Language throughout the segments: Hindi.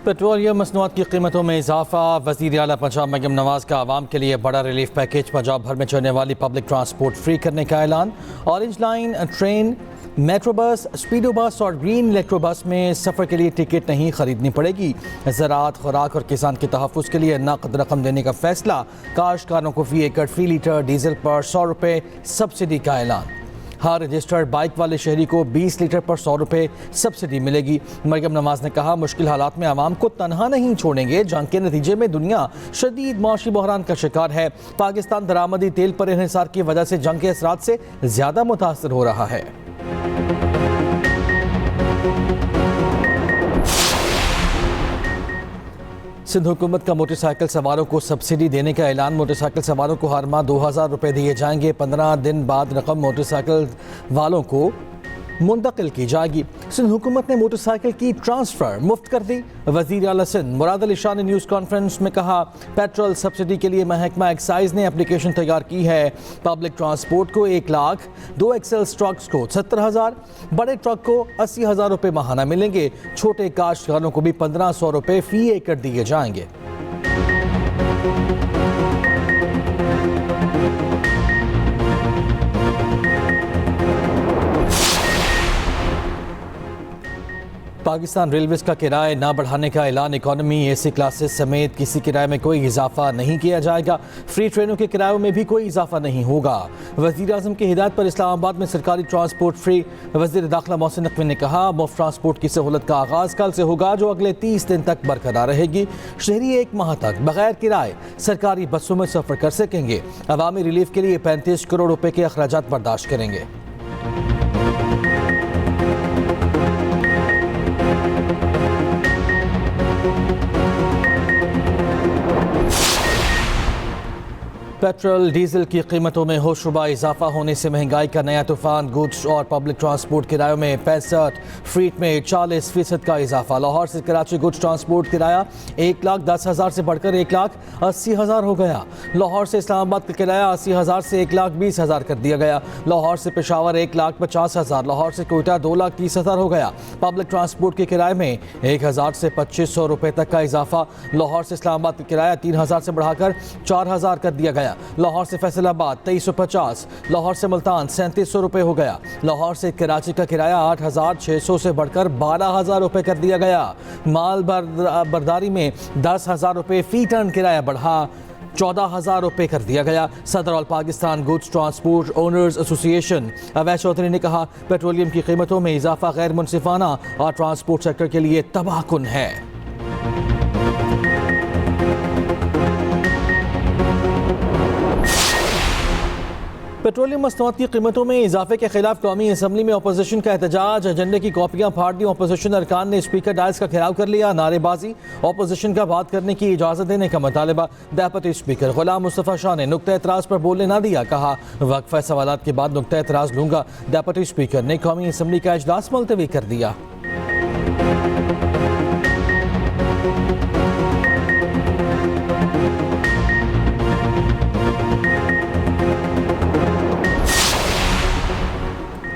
पेट्रोलियम मसनूआत की कीमतों में इजाफा। वज़ीर आला पंजाब मरियम नवाज का आवाम के लिए बड़ा रिलीफ पैकेज। पंजाब भर में चलने वाली पब्लिक ट्रांसपोर्ट फ्री करने का ऐलान। Orange line, train, metro bus, स्पीडो बस और ग्रीन इलेक्ट्रो बस में सफ़र के लिए टिकट नहीं खरीदनी पड़ेगी। ज़राअत, खुराक और किसान के तहफ़्फ़ुज़ के लिए नकद रकम देने का फैसला। काश्तकारों को फी एकड़ फी लीटर डीजल पर 100 रुपये सब्सिडी का ऐलान। हर रजिस्टर्ड बाइक वाले शहरी को 20 लीटर पर 100 रुपये सब्सिडी मिलेगी। मरियम नवाज ने कहा, मुश्किल हालात में आवाम को तनहा नहीं छोड़ेंगे। जंग के नतीजे में दुनिया शदीद माशी बहरान का शिकार है। पाकिस्तान दरामदी तेल पर इन्हिसार की वजह से जंग के असरात से ज़्यादा मुतासर हो रहा है। सिंध हुकूमत का मोटरसाइकिल सवारों को सब्सिडी देने का ऐलान। मोटरसाइकिल सवारों को हर माह 2000 रुपये दिए जाएंगे। 15 दिन बाद रकम मोटरसाइकिल वालों को मुंतकिल की जाएगी। सिंध हुकूमत ने मोटरसाइकिल की ट्रांसफ़र मुफ्त कर दी। वज़ीर आला सिंध मुराद अली शाह ने न्यूज़ कॉन्फ्रेंस में कहा, पेट्रोल सब्सिडी के लिए महकमा एक्साइज ने एप्लीकेशन तैयार की है। पब्लिक ट्रांसपोर्ट को 1 लाख, 2 एक्सेल ट्रक्स को 70,000, बड़े ट्रक को 80,000 रुपये माहाना मिलेंगे। छोटे काश्तकारों को भी 1500 रुपये फी एकड़ दिए जाएंगे। पाकिस्तान रेलवेज का किराया न बढ़ाने का ऐलान। इकॉनमी, एसी क्लासेस समेत किसी किराए में कोई इजाफा नहीं किया जाएगा। फ्री ट्रेनों के किरायों में भी कोई इजाफा नहीं होगा। वज़ीर आज़म की हिदायत पर इस्लामाबाद में सरकारी ट्रांसपोर्ट फ्री। वज़ीर दाखिला मोहसिन नकवी ने कहा, मुफ्त ट्रांसपोर्ट की सहूलत का आगाज़ कल से होगा, जो अगले 30 दिन तक बरकरार रहेगी। शहरी 1 माह तक बगैर किराए सरकारी बसों में सफ़र कर सकेंगे। अवामी रिलीफ के लिए 35 करोड़ रुपये के अखराजात बर्दाश्त करेंगे। पेट्रोल डीजल की कीमतों में होशरुबा इजाफा होने से महंगाई का नया तूफान। गुड्स और पब्लिक ट्रांसपोर्ट किरायों में 65, फ्रीट में 40% का इजाफा। लाहौर से कराची गुड्स ट्रांसपोर्ट किराया 1,10,000 से बढ़कर 1,80,000 हो गया। लाहौर से इस्लामाबाद का किराया 80,000 से 1,20,000 कर दिया गया। लाहौर से पेशावर 1,50,000, लाहौर से कोयटा 2,30,000 हो गया। पब्लिक ट्रांसपोर्ट के किराए में 1,000 से 2,500 रुपये तक का इजाफा। लाहौर से इस्लामाबाद का किराया 3,000 से बढ़ाकर 4,000 कर दिया गया। लाहौर से फैसलाबाद 2350, लाहौर से मुल्तान 3700 रुपये हो गया। लाहौर से कराची का किराया 8,600 से बढ़कर 12,000 रुपये कर दिया गया। माल बर्दारी में 10,000 रुपये फी टन किराया बढ़ा 14,000 रुपये कर दिया गया। सदर all Pakistan goods transport owners association Awais Chaudhry ने कहा, पेट्रोलियम की कीमतों में इजाफा गैर मुनसिफाना और ट्रांसपोर्ट सेक्टर के लिए तबाहकुन है। पेट्रोलियम मसनूआत की कीमतों में इजाफे के खिलाफ कौमी असम्बली में अपोजिशन का एहतजाज। एजेंडे की कॉपियां फाड़ दी। अपोजिशन अरकान ने स्पीकर डायस का घेराव कर लिया। नारेबाजी, अपोजिशन का बात करने की इजाज़त देने का मुतालबा। डेप्यूटी स्पीकर गुलाम मुस्तफ़ा शाह ने नुक्ता एतराज़ पर बोलने ना दिया। कहा, वक्फा सवालात के बाद नुक्ता एतराज़ लूँगा। डेप्यूटी स्पीकर ने कौमी असम्बली का इजलास मुलतवी कर दिया।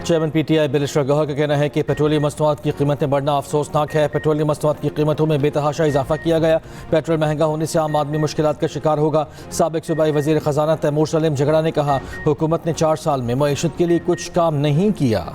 चेयरमैन पीटीआई बैरिस्टर गौहर का कहना है कि पेट्रोलियम मसनूआत की कीमतें बढ़ना अफसोसनाक है। पेट्रोलियम मसनूआत की कीमतों में बेतहाशा इजाफा किया गया। पेट्रोल महंगा होने से आम आदमी मुश्किलात का शिकार होगा। साबिक सूबाई वज़ीर ख़जाना तैमूर सलीम झगड़ा ने कहा, हुकूमत ने 4 साल में मईशत के लिए कुछ काम नहीं किया।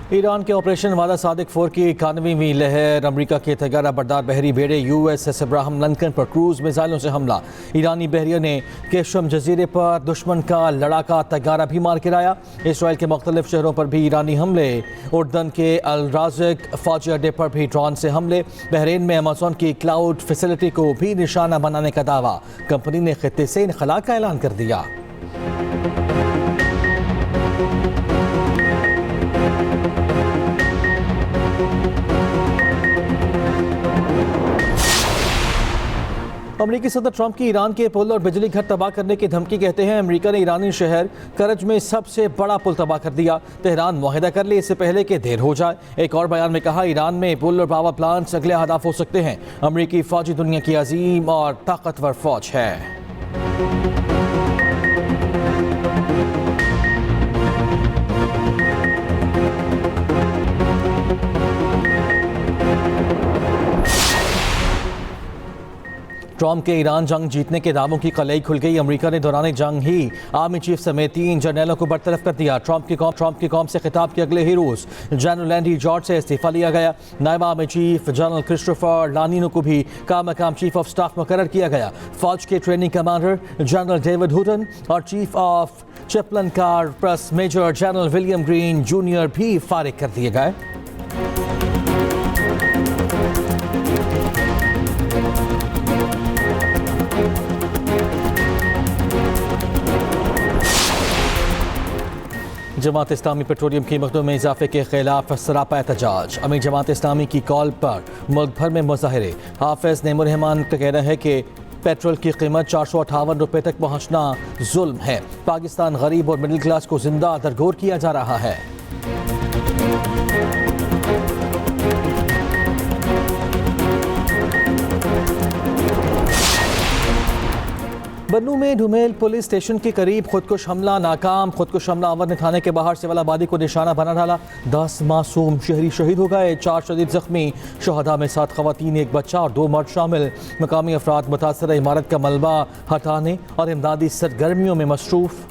ईरान के ऑपरेशन वादा सादिक 4 की 91वीं लहर। अमरीका के तैयारा बरदार बहरी बेड़े USS अब्राहम लिंकन पर क्रूज मिसाइलों से हमला। ईरानी बहरिया ने केशम जजीरे पर दुश्मन का लड़ाका तैयारा भी मार गिराया। इसराइल के मुख्तलिफ शहरों पर भी ईरानी हमले। उर्दन के अल राज़िक फौजी अड्डे पर भी ड्रोन से हमले। बहरीन में अमेज़न की क्लाउड फैसिलिटी को भी निशाना बनाने का दावा। कंपनी ने खित्ते से इनखला का ऐलान कर दिया। अमेरिकी सदर ट्रंप की ईरान के पुल और बिजली घर तबाह करने की धमकी। कहते हैं अमेरिका ने ईरानी शहर करज में सबसे बड़ा पुल तबाह कर दिया। तेहरान मुआहिदा कर ले इससे पहले कि देर हो जाए। एक और बयान में कहा ईरान में पुल और पावर प्लांट्स अगले हदाफ हो सकते हैं। अमेरिकी फौजी दुनिया की अजीम और ताकतवर फौज है। ट्रंप के ईरान जंग जीतने के दावों की कलई खुल गई। अमेरिका ने दौरान जंग ही आर्मी चीफ समेत 3 जनरलों को बरतरफ कर दिया। ट्रंप की कौम से खिताब के अगले ही रोज जनरल एंडी जॉर्ज से इस्तीफा लिया गया। नायब आर्मी चीफ जनरल क्रिस्टोफर लानिनो को भी काम चीफ ऑफ स्टाफ मुकर्रर किया गया। फौज के training commander general David Hutton और chief of chaplain corps major general William Green junior भी फारिग कर दिए गए। जमात इस्लामी पेट्रोलियम कीमतों में इजाफे के खिलाफ सरापा एहतजाज। अमीर जमात इस्लामी की कॉल पर मुल्क भर में मुजाहरे। हाफिज नेमुर रहमान का कहना है कि पेट्रोल की कीमत 458 रुपये तक पहुंचना जुल्म है। पाकिस्तान गरीब और मिडिल क्लास को जिंदा दरगोर किया जा रहा है। बन्नू में ढुमेल पुलिस स्टेशन के करीब खुदकुश हमला नाकाम। खुदकुश हमलावर ने थाने के बाहर सिविल आबादी को निशाना बना डाला। 10 मासूम शहरी शहीद हो गए, 4 शदीद जख्मी। शहदा में 7 खवातीन, 1 बच्चा और 2 मर्द शामिल। मकामी अफराद मुतासर इमारत का मलबा हटाने और इमदादी सरगर्मियों में मसरूफ।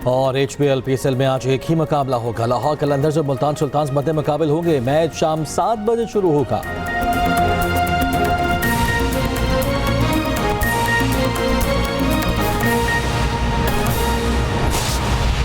और HBL PSL में आज एक ही मुकाबला होगा। लाहौर कलंदर्स और मुल्तान सुल्तान्स मध्य मुकाबले होंगे। मैच शाम 7 बजे शुरू होगा।